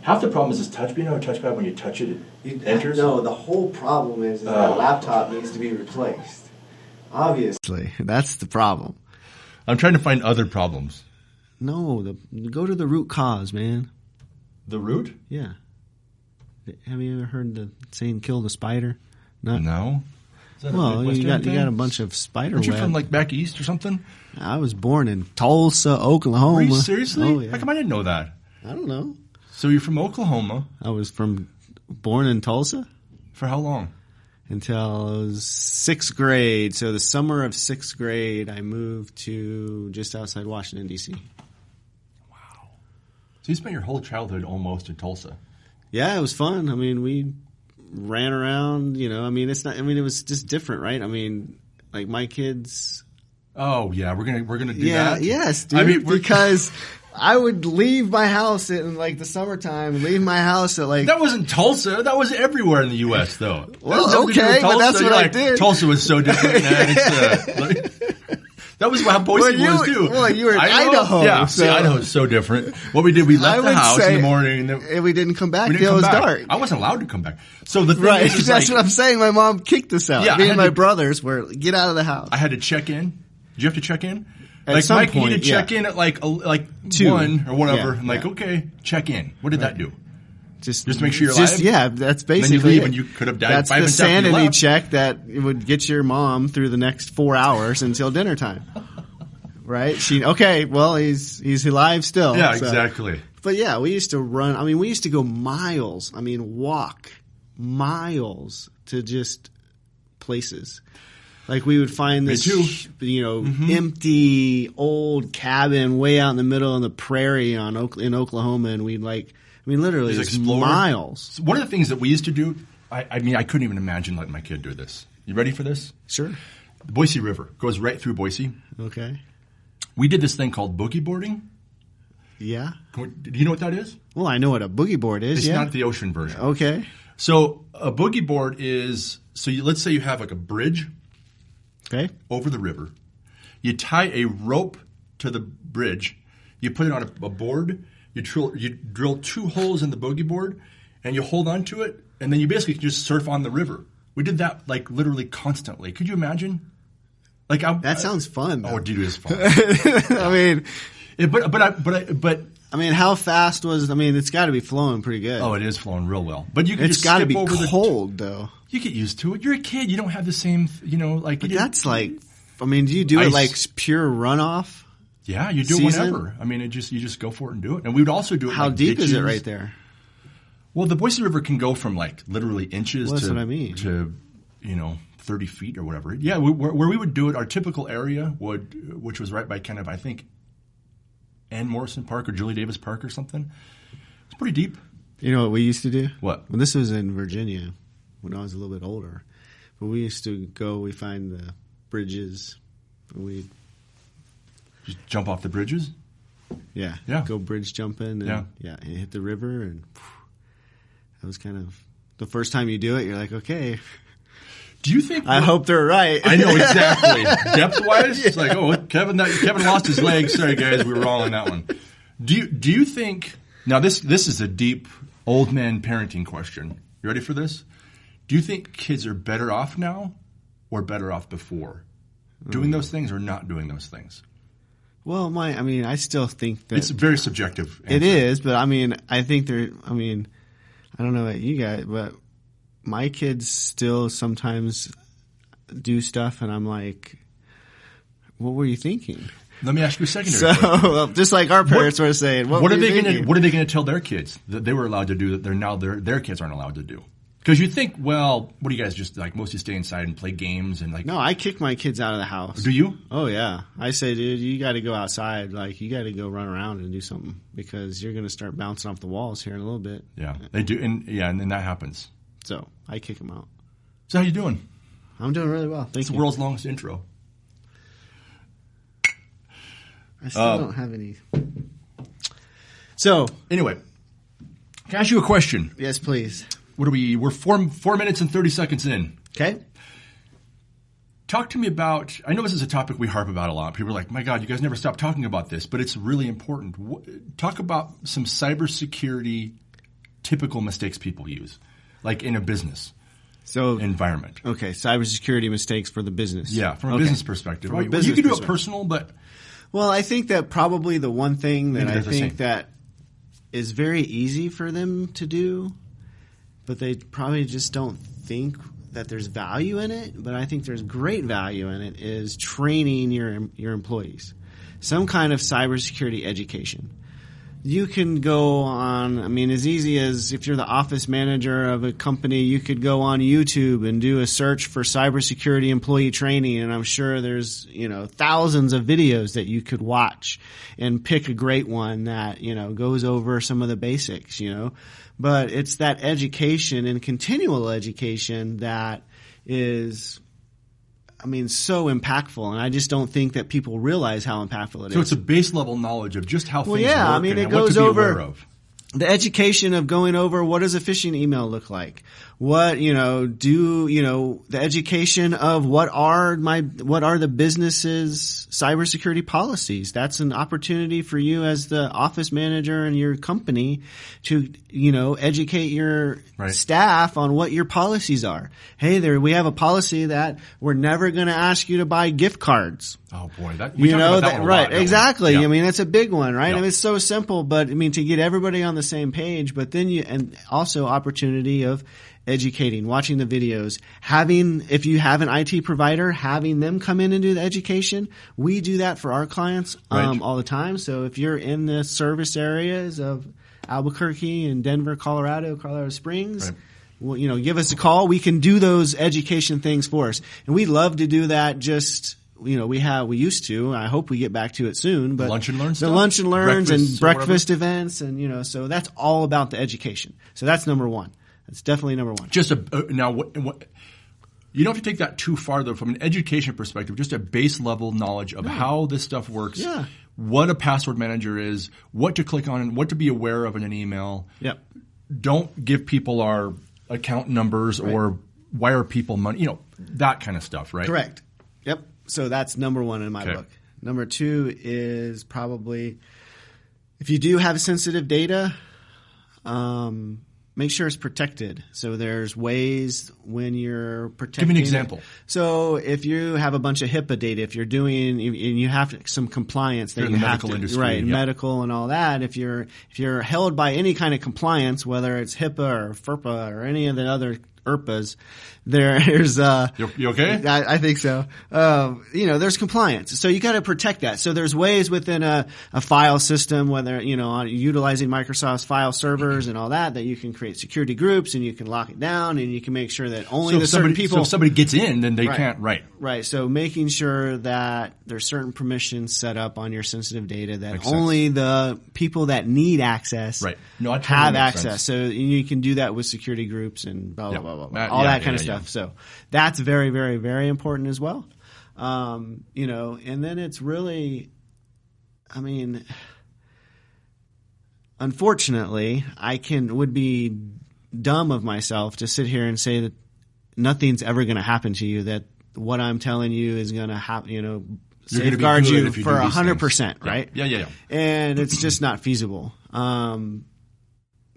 Half the problem is this touch. You know, a touchpad when you touch it, it enters. No, the whole problem is that laptop needs to be replaced. Obviously, that's the problem. I'm trying to find other problems. No, go to the root cause, man. The root? Yeah. Have you ever heard the saying "kill the spider"? No. Well, you got a bunch of spider web. Aren't you from like back east or something? I was born in Tulsa, Oklahoma. Were you seriously? Oh, yeah. How come I didn't know that? I don't know. So you're from Oklahoma. I was born in Tulsa. For how long? Until I was 6th grade. So the summer of 6th grade, I moved to just outside Washington, D.C. Wow. So you spent your whole childhood almost in Tulsa. Yeah, it was fun. I mean, we ran around, you know. I mean, it was just different, right? I mean, like my kids. Oh, yeah, we're gonna do that. Yes, dude. I mean, because I would leave my house in like the summertime, leave my house at like. That wasn't Tulsa. That was everywhere in the U.S., though. Well, okay, but that's what I did. Tulsa was so different, man. That was how Boise was, too. Well, you were in Idaho. Yeah, so. See, Idaho's so different. What we did, we left the house in the morning. And we didn't come back until it was dark. I wasn't allowed to come back. So the thing is that's what I'm saying. My mom kicked us out. Me and my brothers were, get out of the house. I had to check in. Did you have to check in? At some Mike point, needed to check in at like 1 or whatever. I'm like, okay, check in. What did that do? Just to make sure you're alive? Yeah, that's basically then you leave and you could have died 5 minutes after you left. That's the sanity check that would get your mom through the next 4 hours until dinner time. Right? He's alive still. Yeah, exactly. But yeah, we used to run. I mean, we used to go miles. I mean, walk miles to just places. Like we would find this, empty old cabin way out in the middle of the prairie in Oklahoma, and we'd literally just miles. One of the things that we used to do, I mean, I couldn't even imagine letting my kid do this. You ready for this? Sure. The Boise River goes right through Boise. Okay. We did this thing called boogie boarding. Yeah. Do you know what that is? Well, I know what a boogie board is. It's not the ocean version. Okay. So a boogie board is, let's say you have like a bridge. Okay. Over the river. You tie a rope to the bridge. You put it on a board. You drill 2 holes in the boogie board, and you hold on to it, and then you basically just surf on the river. We did that like literally constantly. Could you imagine? That sounds fun. Oh, dude, it is fun. I mean, but I mean, how fast was? I mean, it's got to be flowing pretty good. Oh, it is flowing real well. But you can it's got to be cold though. You get used to it. You're a kid. You don't have the same, like. But that's like, I mean, do you do it like pure runoff? Yeah, you do it whenever. I mean, you just go for it and do it. And we would also do it. How deep is it right there? Well, the Boise River can go from like literally inches that's what I mean. to 30 feet or whatever. Yeah, where we would do it, our typical area which was right by kind of, I think, Ann Morrison Park or Julie Davis Park or something. It's pretty deep. You know what we used to do? What? Well, this was in Virginia when I was a little bit older. But we used to we find the bridges. We just jump off the bridges? Yeah. Go bridge jumping and and hit the river, and that was kind of the first time you do it, you're like, okay. Do you think? I hope they're right. I know exactly. Depth-wise, it's like, oh, Kevin lost his leg. Sorry, guys, we were wrong on that one. Do you think? Now, this is a deep old man parenting question. You ready for this? Do you think kids are better off now, or better off before, doing those things or not doing those things? Well, I still think that it's a very subjective answer. It is, but I mean, I think I don't know about you guys, but my kids still sometimes do stuff, and I'm like, what were you thinking? Let me ask you a secondary question. Just like our parents were saying, what are they going to tell their kids that they were allowed to do that they're now their kids aren't allowed to do? Because you think, well, what do you guys just like mostly stay inside and play games and like? No, I kick my kids out of the house. Do you? Oh yeah, I say, dude, you got to go outside. Like you got to go run around and do something because you're going to start bouncing off the walls here in a little bit. Yeah, they do, and then that happens. So I kick them out. So how you doing? I'm doing really well. Thank you. It's the world's longest intro. I still don't have any. So anyway, can I ask you a question? Yes, please. What are we? We're 4 minutes and 30 seconds in. Okay. Talk to me about. I know this is a topic we harp about a lot. People are like, "My God, you guys never stop talking about this," but it's really important. Talk about some cybersecurity typical mistakes people use, like in a business environment. Okay, cybersecurity mistakes for the business. Yeah, from a business perspective. From a You business can do it perspective. personal, but Well, I think that probably the one thing that Maybe I they're the think same. that is very easy for them to do, but they probably just don't think that there's value in it, but I think there's great value in it, is training your employees. Some kind of cybersecurity education. You can go on, I mean, as easy as if you're the office manager of a company, you could go on YouTube and do a search for cybersecurity employee training, and I'm sure there's, thousands of videos that you could watch and pick a great one that, goes over some of the basics, But it's that education and continual education that is, so impactful, and I just don't think that people realize how impactful it is. so it's a base level knowledge of just how things work it and goes what to be over aware of. the education of going over what does a phishing email look like? What, the education of what are the business's cybersecurity policies? That's an opportunity for you as the office manager in your company to, educate your staff on what your policies are. Hey, we have a policy that we're never going to ask you to buy gift cards. Oh boy, we talked about that one a lot, right? don't we? Exactly. Yeah. That's a big one, right? Yeah. It's so simple, but to get everybody on the same page. But then and also opportunity of educating, watching the videos, if you have an IT provider, having them come in and do the education. We do that for our clients all the time. So if you're in the service areas of Albuquerque and Denver, Colorado Springs. Right. Well, give us a call. We can do those education things for us, and we love to do that. Just we used to. I hope we get back to it soon. But Lunch and learn the stuff? lunch and learns Breakfasts and or breakfast events, and so that's all about the education. So that's number one. That's definitely number one. Just now, what you don't have to take that too far though. From an education perspective, just a base level knowledge of how this stuff works. Yeah. What a password manager is, what to click on, and what to be aware of in an email. Yep. Don't give people our account numbers or wire people money. That kind of stuff, right? Correct. Yep. So that's number one in my book. Number two is probably if you do have sensitive data, make sure it's protected. So there's ways when you're protecting. Give me an example. So if you have a bunch of HIPAA data, if you're doing, and you have some compliance that You're in you the have medical to, industry, right, yeah. medical and all that. If you're held by any kind of compliance, whether it's HIPAA or FERPA or any of the other ERPAs, there's You okay? I think so. There's compliance, so you got to protect that. So there's ways within a file system, whether utilizing Microsoft's file servers and all that you can create security groups and you can lock it down and you can make sure that only certain people. So if somebody gets in, then they can't. Right. So making sure that there's certain permissions set up on your sensitive data that Makes only the people that need access have access. Sense. So you can do that with security groups and blah blah blah blah, all Yeah, that kind of yeah. stuff. So that's very, very, very important as well. And then it's really, unfortunately, would be dumb of myself to sit here and say that nothing's ever going to happen to you, that what I'm telling you is going to happen, safeguard you for 100%, right? Yeah. And it's just not feasible.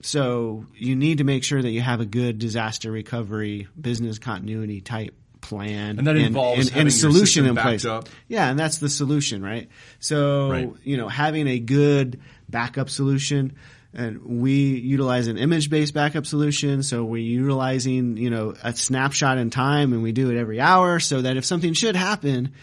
So you need to make sure that you have a good disaster recovery, business continuity type plan, and that involves having solution your in system place. backed up. Yeah, and that's the solution, right? So having a good backup solution. And we utilize an image-based backup solution, so we're utilizing, a snapshot in time, and we do it every hour, so that if something should happen,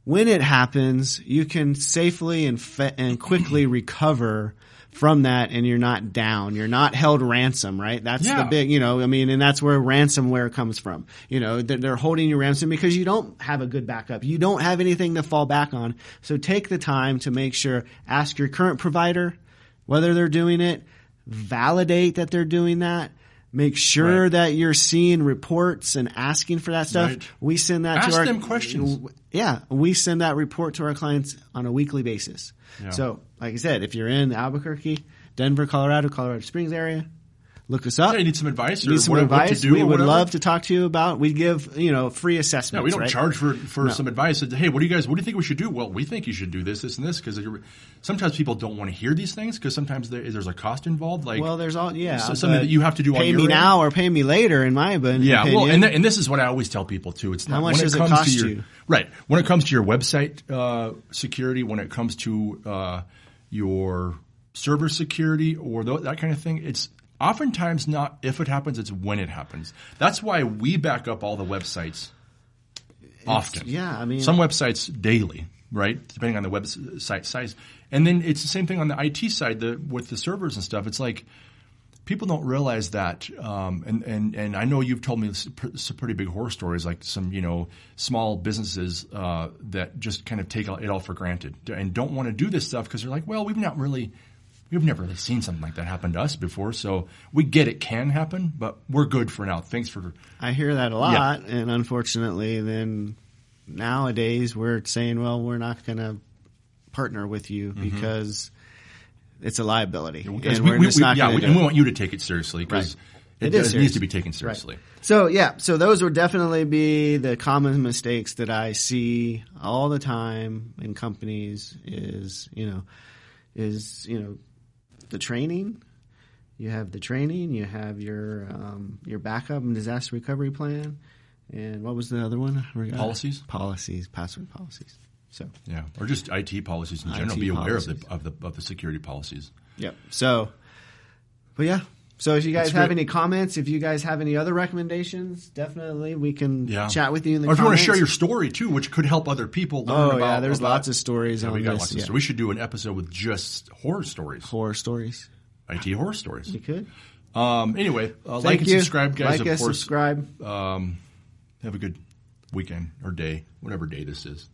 when it happens, you can safely and quickly recover from that, and you're not down. You're not held ransom, right? That's the big, and that's where ransomware comes from. They're holding you ransom because you don't have a good backup. You don't have anything to fall back on. So take the time to make sure, ask your current provider whether they're doing it, validate that they're doing that, make sure that you're seeing reports and asking for that stuff. Right. We send that Ask to them questions. Yeah, we send that report to our clients on a weekly basis. Yeah. So, like I said, if you're in Albuquerque, Denver, Colorado Springs area, look us up. Yeah, you need some advice. Need some advice. What to do we or would whatever. love to talk to you about. We give free assessments. Yeah, we don't right? charge for some advice. Hey, what do you think we should do? Well, we think you should do this, this, and this, because sometimes people don't want to hear these things because sometimes there's a cost involved. Like, well, there's something that you have to do. Pay on me your now or pay me later. In my opinion. Yeah, well, and this is what I always tell people too. It's not how much when does it it comes cost to your, you? Right, when it comes to your website security, when it comes to your server security or that kind of thing, it's oftentimes not if it happens, it's when it happens. That's why we back up all the websites often. Yeah, I mean, some websites daily, right? Depending on the website size. And then it's the same thing on the IT side with the servers and stuff. It's like people don't realize that. And I know you've told me some pretty big horror stories, like some, small businesses that just kind of take it all for granted and don't want to do this stuff because they're like, well, we've never really seen something like that happen to us before, so we get it can happen, but we're good for now. Thanks for. I hear that a lot, and unfortunately, then nowadays we're saying, well, we're not going to partner with you because it's a liability, and we're just not going to do it. And we want you to take it seriously because it needs to be taken seriously. Right. So those would definitely be the common mistakes that I see all the time in companies. Is the training. You have the training. You have your backup and disaster recovery plan. And what was the other one? Password policies. So yeah, or just IT policies in general. Be aware of the security policies. Yep. So, but yeah. So if you guys have any comments, if you guys have any other recommendations, definitely we can chat with you in the comments. Or if you want to share your story too, which could help other people learn about. There's lots of stories on we got this. Lots of stories. We should do an episode with just horror stories. IT horror stories. You could. Anyway, like and subscribe, guys. Like and subscribe. Have a good weekend or day, whatever day this is.